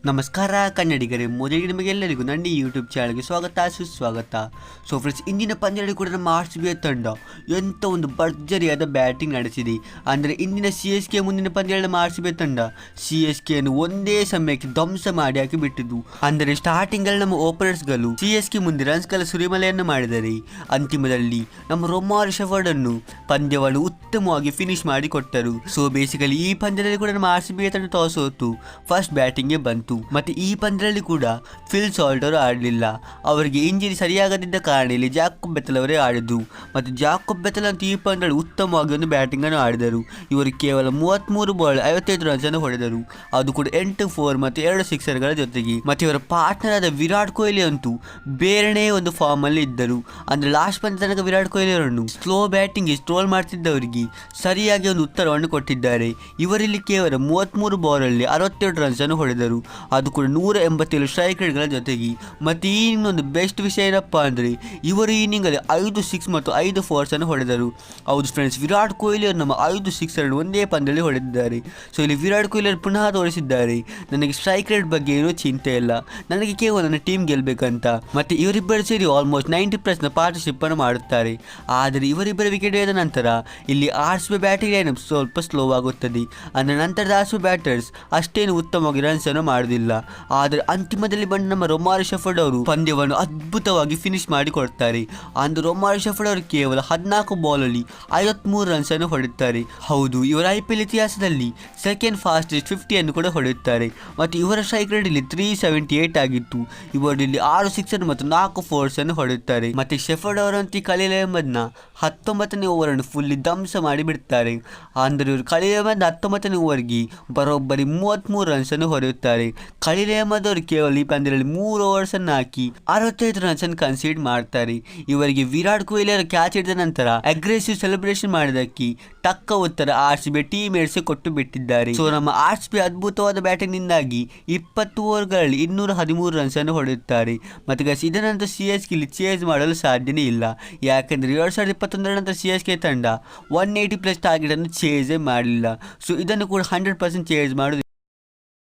ನಮಸ್ಕಾರ ಕನ್ನಡಿಗರೇ, ಮೊದಲಿಗೆ ನಿಮಗೆಲ್ಲರಿಗೂ ನನ್ನ ಯೂಟ್ಯೂಬ್ ಚಾನಲ್ಗೆ ಸ್ವಾಗತ ಸುಸ್ವಾಗತ. ಸೊ ಫ್ರೆಂಡ್ಸ್, ಇಂದಿನ ಪಂದ್ಯದಲ್ಲಿ ಕೂಡ ನಮ್ಮ RCB ತಂಡ ಎಂಥ ಒಂದು ಭರ್ಜರಿಯಾದ ಬ್ಯಾಟಿಂಗ್ ನಡೆಸಿದೆ. ಅಂದರೆ ಇಂದಿನ CSK ಮುಂದಿನ ಪಂದ್ಯದಲ್ಲಿ ನಮ್ಮ RCB ತಂಡ CSKಯನ್ನು ಒಂದೇ ಸಮಯಕ್ಕೆ ಧ್ವಂಸ ಮಾಡಿ ಹಾಕಿ ಬಿಟ್ಟಿದ್ದು. ಅಂದರೆ ಸ್ಟಾರ್ಟಿಂಗಲ್ಲಿ ನಮ್ಮ ಓಪನರ್ಸ್ಗಳು CSK ಮುಂದೆ ರನ್ಸ್ಗಳ ಸುರಿಮಲೆಯನ್ನು ಮಾಡಿದರೆ ಅಂತಿಮದಲ್ಲಿ ನಮ್ಮ ರೊಮಾರಿ ಶೆಫರ್ಡ್ ಅನ್ನು ಪಂದ್ಯವನ್ನು ಉತ್ತಮವಾಗಿ ಫಿನಿಶ್ ಮಾಡಿ ಕೊಟ್ಟರು. ಸೊ ಬೇಸಿಕಲಿ ಈ ಪಂದ್ಯದಲ್ಲಿ ಕೂಡ ನಮ್ಮ RCB ತಂಡ ಟಾಸ್ ಸೋತು ಫಸ್ಟ್ ಬ್ಯಾಟಿಂಗ್ಗೆ ಬಂತು. ಮತ್ತೆ ಈ ಪಂದ್ಯದಲ್ಲಿ ಕೂಡ ಫಿಲ್ ಸಾಲ್ಟ್ ಅವರು ಆಡಲಿಲ್ಲ. ಅವರಿಗೆ ಇಂಜರಿ ಸರಿಯಾಗದಿದ್ದ ಕಾರಣ ಇಲ್ಲಿ ಜಾಕೋಬ್ ಬೆಥೆಲ್ ಅವರೇ ಆಡಿದ್ರು. ಮತ್ತು ಜಾಕೋಬ್ ಬೆಥೆಲ್ ಅಂತ ಈ ಪಂದ್ಯದಲ್ಲಿ ಉತ್ತಮವಾಗಿ ಒಂದು ಬ್ಯಾಟಿಂಗ್ ಅನ್ನು ಆಡಿದರು. ಇವರು ಕೇವಲ 33 ಬಾಲ್ 55 ರನ್ಸ್ ಅನ್ನು ಹೊಡೆದರು, ಅದು ಕೂಡ 8 4 ಮತ್ತು 2 ಸಿಕ್ಸರ್ಗಳ ಜೊತೆಗೆ. ಮತ್ತೆ ಇವರ ಪಾರ್ಟ್ನರ್ ಆದ ವಿರಾಟ್ ಕೊಹ್ಲಿ ಅಂತೂ ಬೇರೆನೇ ಒಂದು ಫಾರ್ಮ್ ಅಲ್ಲಿ ಇದ್ದರು. ಅಂದ್ರೆ ಲಾಸ್ಟ್ ಪಂದ್ಯ ತನಕ ವಿರಾಟ್ ಕೊಹ್ಲಿ ಅವರನ್ನು ಸ್ಲೋ ಬ್ಯಾಟಿಂಗ್ ಸ್ಟ್ರೋಲ್ ಮಾಡ್ತಿದ್ದವರಿಗೆ ಸರಿಯಾಗಿ ಒಂದು ಉತ್ತರವನ್ನು ಕೊಟ್ಟಿದ್ದಾರೆ. ಇವರಲ್ಲಿ ಕೇವಲ 33 ಬಾಲ್ ಅಲ್ಲಿ 62 ರನ್ಸ್ ಅನ್ನು ಹೊಡೆದರು, ಅದು ಕೂಡ 187 ಸ್ಟ್ರೈಕ್ ರೇಟ್ಗಳ ಜೊತೆಗೆ. ಮತ್ತು ಈ ಇನ್ನೊಂದು ಬೆಸ್ಟ್ ವಿಷಯ ಏನಪ್ಪ ಅಂದರೆ ಇವರು ಈ ಇನ್ನಿಂಗಲ್ಲಿ 5 6 ಮತ್ತು 5 4 ಅನ್ನು ಹೊಡೆದರು. ಹೌದು ಫ್ರೆಂಡ್ಸ್, ವಿರಾಟ್ ಕೊಹ್ಲಿ ಅವರು ನಮ್ಮ 5 6 ಅನ್ನು ಒಂದೇ ಪಂದ್ಯದಲ್ಲಿ ಹೊಡೆದಿದ್ದಾರೆ. ಸೊ ಇಲ್ಲಿ ವಿರಾಟ್ ಕೊಹ್ಲಿ ಅವರು ಪುನಃ ತೋರಿಸಿದ್ದಾರೆ, ನನಗೆ ಸ್ಟ್ರೈಕ್ ರೇಟ್ ಬಗ್ಗೆ ಏನೂ ಚಿಂತೆ ಇಲ್ಲ, ನನಗೆ ಕೇವಲ ನನ್ನ ಟೀಮ್ ಗೆಲ್ಲಬೇಕಂತ. ಮತ್ತು ಇವರಿಬ್ಬರು ಸೇರಿ ಆಲ್ಮೋಸ್ಟ್ 90+ ಪಾರ್ಟ್ನರ್ಶಿಪ್ ಅನ್ನು ಮಾಡುತ್ತಾರೆ. ಆದರೆ ಇವರಿಬ್ಬರ ವಿಕೆಟ್ ಹೋದ ನಂತರ ಇಲ್ಲಿ RCB ಬ್ಯಾಟಿಂಗ್ ಲೈನಪ್ ಸ್ವಲ್ಪ ಸ್ಲೋ ಆಗುತ್ತದೆ. ಅಂದರೆ ನಂತರದ RCB ಬ್ಯಾಟರ್ಸ್ ಅಷ್ಟೇನು ಉತ್ತಮವಾಗಿ ರನ್ಸ್ ಅನ್ನು ಮಾಡುವುದಿಲ್ಲ. ಆದರೆ ಅಂತಿಮದಲ್ಲಿ ಬಂದ ನಮ್ಮ ರೊಮಾರಿ ಶೆಫರ್ಡ್ ಅವರು ಪಂದ್ಯವನ್ನು ಅದ್ಭುತವಾಗಿ ಫಿನಿಶ್ ಮಾಡಿ ಕೊಡ್ತಾರೆ. ಅಂದ್ರೆ ರೊಮಾರಿ ಶೆಫರ್ಡ್ ಅವರು ಕೇವಲ 14 ಬಾಲಲ್ಲಿ 53 ರನ್ಸ್ ಅನ್ನು ಹೊಡೆಯುತ್ತಾರೆ. ಹೌದು, ಇವರ IPL ಇತಿಹಾಸದಲ್ಲಿ ಸೆಕೆಂಡ್ ಫಾಸ್ಟೆಸ್ಟ್ 50 ಅನ್ನು ಕೂಡ ಹೊಡೆಯುತ್ತಾರೆ. ಮತ್ತು ಇವರ ಸ್ಟ್ರೈಕ್ ರೇಟ್ ಇಲ್ಲಿ 378 ಆಗಿತ್ತು. ಇವರಲ್ಲಿ 6 6 ಮತ್ತು 4 4 ಅನ್ನು ಹೊಡೆಯುತ್ತಾರೆ. ಮತ್ತೆ ಶೆಫರ್ಡ್ ಅವರಂತೂ ಖಲೀಲ್ ಅಹ್ಮದ್ನ 19ನೇ ಓವರ್ ಅನ್ನು ಫುಲ್ಲಿ ಧ್ವಂಸ ಮಾಡಿ ಬಿಡ್ತಾರೆ. ಅಂದರೆ ಇವರು ಖಲೀಲ್ ಅಹ್ಮದ್ 19ನೇ ಓವರ್ಗೆ ಬರೋಬ್ಬರಿ 33 ರನ್ಸ್ ಅನ್ನು ಹೊಡೆಯುತ್ತಾರೆ. ಖಲೀಲ್ ಅಹ್ಮದ್ ಅವರು ಕೇವಲ ಈ ಪಂದ್ಯದಲ್ಲಿ 3 ಓವರ್ಸ್ ಅನ್ನು ಹಾಕಿ 65 ರನ್ಸ್ ಅನ್ನು ಕನ್ಸೀಡ್ ಮಾಡ್ತಾರೆ. ಇವರಿಗೆ ವಿರಾಟ್ ಕೊಹ್ಲಿ ಅವರು ಕ್ಯಾಚ್ ಹಿಡಿದ ನಂತರ ಅಗ್ರೆಸಿವ್ ಸೆಲೆಬ್ರೇಷನ್ ಮಾಡಿದಕ್ಕೆ ತಕ್ಕ ಉತ್ತರ RCB ಟೀಮ್ಮೇಟ್ಸ್ ಕೊಟ್ಟು ಬಿಟ್ಟಿದ್ದಾರೆ. ಸೊ ನಮ್ಮ RCB ಅದ್ಭುತವಾದ ಬ್ಯಾಟಿಂಗ್ ನಿಂದಾಗಿ 20 ಓವರ್ಗಳಲ್ಲಿ 213 ರನ್ಸ್ ಅನ್ನು ಹೊಡೆಯುತ್ತಾರೆ. ಮತ್ತೆ ಇದನ್ನಂತೂ CSK ಇಲ್ಲಿ ಚೇಸ್ ಮಾಡಲು ಸಾಧ್ಯನೇ ಇಲ್ಲ. ಯಾಕೆಂದ್ರೆ 2021 ನಂತರ CSK ತಂಡ 180+ ಟಾರ್ಗೆಟ್ ಅನ್ನು ಚೇಸೇ ಮಾಡಲಿಲ್ಲ. ಸೊ ಇದನ್ನು ಕೂಡ 100% ಚೇಸ್ ಮಾಡೋದು